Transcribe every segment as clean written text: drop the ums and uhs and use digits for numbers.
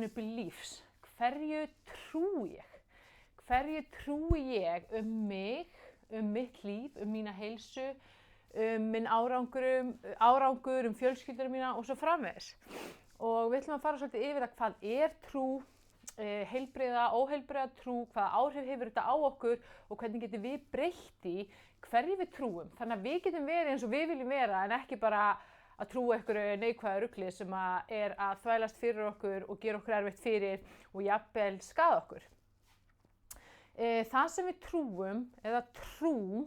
mínu beliefs. Hverju trúi ég? Hverju trúi ég mig, mitt líf, mína heilsu, minn árangur, fjölskyldur mína og svo framvegis. Og við ætlum að fara svolítið yfir það hvað er trú, heilbrigða, óheilbrigða trú, hvaða áhrif hefur þetta á okkur og hvernig getum við breytt í hverju við trúum. Þannig að við getum verið eins og við viljum vera en ekki bara að trúa einhverju neikvæða rugli sem er að þvælast fyrir okkur og gera okkur erfitt fyrir og jafnvel skaða okkur. Það sem við trúum, eða trú,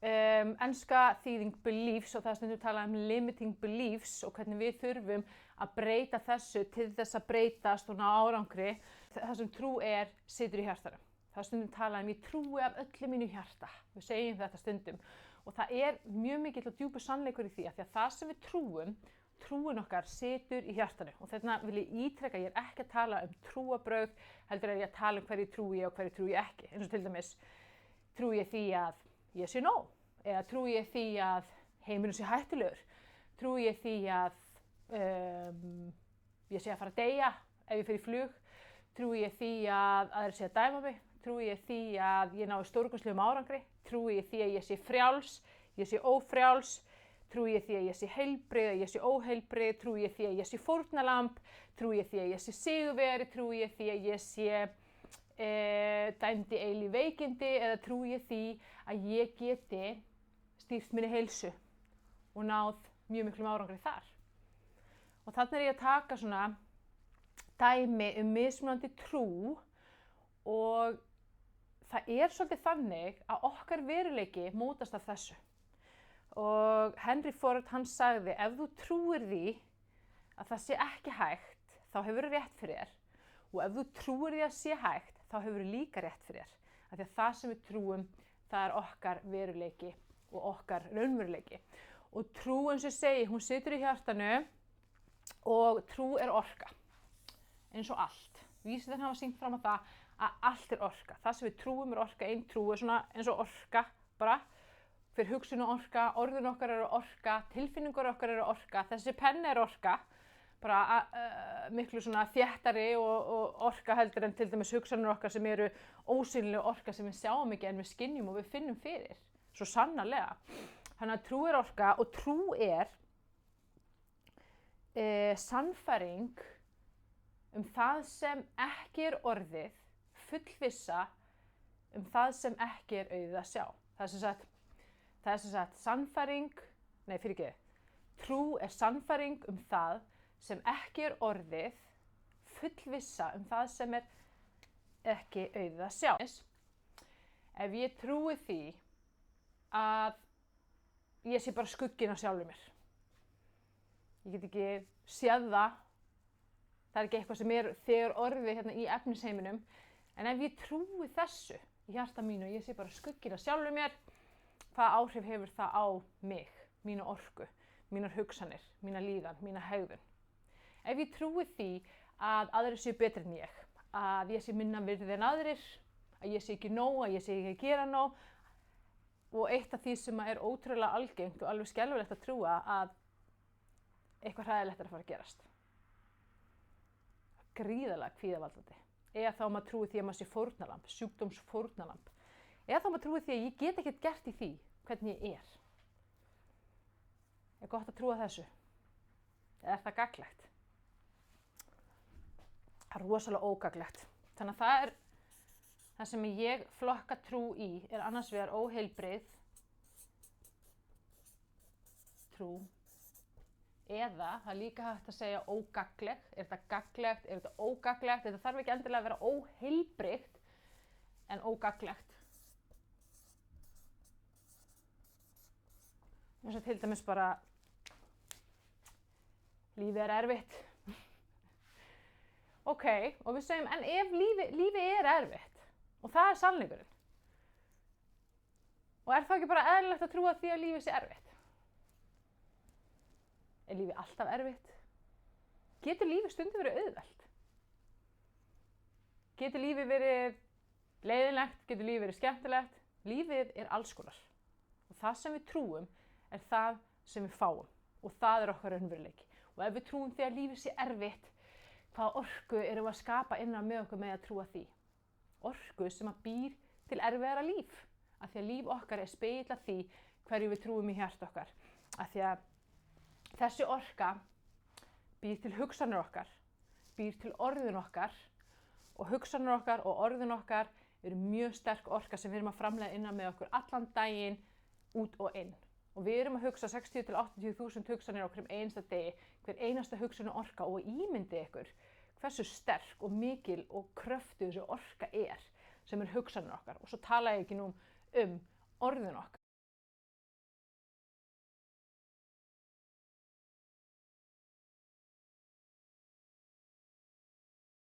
enska þýðing beliefs og það stundum talað limiting beliefs og hvernig við þurfum að breyta þessu til þess að breytast og ná árangri. Það sem trú situr í hjartanum. Það stundum talað ég trúi af öllu mínu hjarta. Við segjum þetta stundum og það mjög mikill og djúpur sannleikur í því að það sem við trúin okkar situr í hjartanu. Og þarna vil ég ítreka, ég ekki að tala trúarbrögð, heldur ég að tala hverju trúi ég og hverju trúi ég ekki. Eins og til dæmis trúi ég því að ég sé nóg, eða trúi ég því að heimurinn sé hættulegur, trúi ég því að ég sé að fara að deyja ef ég fer í flug, trúi ég því að aðrir sé að dæma mig, trúi ég því að ég nái stórkostlegum árangri, trúi ég því að ég sé frjáls, ég sé ófrjáls, trúi ég því að ég sé heilbrigð, að ég sé óheilbrigð, trúi ég því að ég sé fórnarlamb, trúi ég því að ég sé sigurvegari, trúi ég því að ég sé dæmd í eilíf veikindi eða trúi ég því að ég geti stýrt minni heilsu og náð mjög miklum árangri þar. Og þarna ég að taka svona dæmi mismunandi trú og það svolítið þannig að okkar veruleiki mótast af þessu. Og Henry Ford hann sagði ef þú trúir því að það sé ekki hægt þá hefur rétt fyrir þér og ef þú trúir því að sé hægt þá hefur líka rétt fyrir þér. Af því að það sem við trúum, það okkar veruleiki og okkar raunveruleiki. Og trú, eins og ég segi, hún situr í hjartanu og trú orka. Eins og allt. Vísindin hafa sýnt fram á það að allt orka. Það sem við trúum orka, ein trú svona eins og orka bara. Fyrir hugsun orka, orðin okkar orka, tilfinningar okkar orka, þessi penna orka. Bara miklu svona þéttari og orka heldur en til dæmis hugsanir okkar sem eru ósýnileg orka sem við sjáum ekki en við skynjum og við finnum fyrir. Svo sannarlega. Þannig að trú orka og trú sannfæring það sem ekki orðið, fullvissa það sem ekki auðið að sjá. Það sem sagt sannfæring, trú sannfæring það sem ekki orðið, fullvissa það sem ekki auðið að sjá. Ef ég trúi því að ég sé bara skugginn á sjálfur mér. Ég get ekki séð það. Það ekki eitthvað sem þegar orðið hérna í efnisheiminum. En ef ég trúi þessu í hjarta mínu, ég sé bara skugginn á sjálfur mér, hvaða áhrif hefur það á mig, mína orku, mínar hugsanir, mína líðan, mína hegðun. Ef ég trúi því að aðrir séu betri en ég, að ég sé minna virði en aðrir, að ég sé ekki nóg, að ég sé ekki að gera nóg og eitt af því sem ótrúlega algengt og alveg skelfilegt að trúa að eitthvað hræðilegt að fara að gerast. Gríðarlega kvíðavaldandi. Eða þá maður trúi því að maður sé fórnarlamb, sjúkdómsfórnarlamb. Eða þá maður trúi því að ég get ekkert gert í því hvernig ég gott að trúa þessu? Eða það gagnlegt? Það rosalega ógagnlegt. Þannig að það sem ég flokka trú í annars vegar óheilbrigð trú eða það líka hægt að segja ógagleg. Þetta gagnlegt? Þetta ógagnlegt? Þetta þarf ekki endilega að vera óheilbrigt en ógagnlegt. Eins og til dæmis bara lífið erfitt. Ok, og við segjum, en ef lífið erfitt, og það sannleikurinn, og það ekki bara eðlilegt að trúa því að lífið sé erfitt? Lífið alltaf erfitt? Getur lífið stundum verið auðvelt? Getur lífið verið leiðinlegt? Getur lífið verið skemmtilegt? Lífið alls konar. Og það sem við trúum það sem við fáum. Og það okkar raunveruleiki. Og ef við trúum því að lífið sé erfitt, Hvaða orku erum við að skapa innan með okkur með að trúa því? Orku sem að býr til erfiðara líf. Af því að líf okkar spegill af því hverju við trúum í hjarta okkar. Af því að þessi orka býr til hugsanir okkar, býr til orðin okkar og hugsanir okkar og orðin okkar eru mjög sterk orka sem við erum að framleiða innan með okkur allan daginn út og inn. Og við erum að hugsa 60 til 80.000 hugsanir okkur einasta degi, hver einasta hugsun er orka og ímyndið ykkur hversu sterk og mikil og kröftug þessi orka sem er hugsanir okkar. Og svo tala ég ekki nú orðin okkar.